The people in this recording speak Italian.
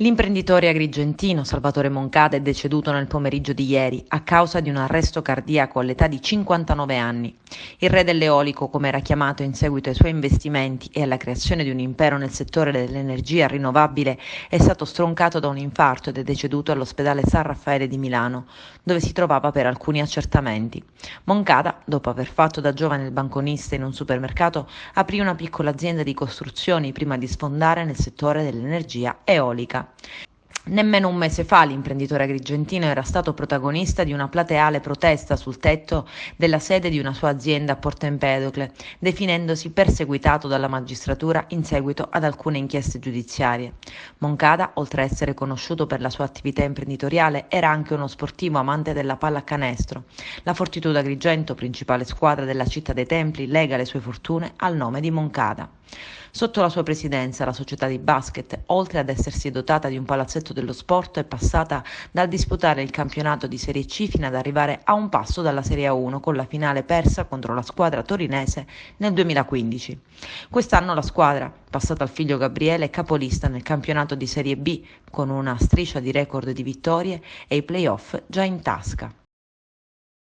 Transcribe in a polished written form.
L'imprenditore agrigentino Salvatore Moncada è deceduto nel pomeriggio di ieri a causa di un arresto cardiaco all'età di 59 anni. Il re dell'eolico, come era chiamato in seguito ai suoi investimenti e alla creazione di un impero nel settore dell'energia rinnovabile, è stato stroncato da un infarto ed è deceduto all'ospedale San Raffaele di Milano, dove si trovava per alcuni accertamenti. Moncada, dopo aver fatto da giovane il banconista in un supermercato, aprì una piccola azienda di costruzioni prima di sfondare nel settore dell'energia eolica. Nemmeno un mese fa l'imprenditore agrigentino era stato protagonista di una plateale protesta sul tetto della sede di una sua azienda a Porto Empedocle, definendosi perseguitato dalla magistratura in seguito ad alcune inchieste giudiziarie. Moncada, oltre a essere conosciuto per la sua attività imprenditoriale, era anche uno sportivo amante della pallacanestro. La Fortitudo Agrigento, principale squadra della Città dei Templi, lega le sue fortune al nome di Moncada. Sotto la sua presidenza, la società di basket, oltre ad essersi dotata di un palazzetto dello sport, è passata dal disputare il campionato di Serie C fino ad arrivare a un passo dalla Serie A1 con la finale persa contro la squadra torinese nel 2015. Quest'anno la squadra, passata al figlio Gabriele, è capolista nel campionato di Serie B con una striscia di record di vittorie e i playoff già in tasca.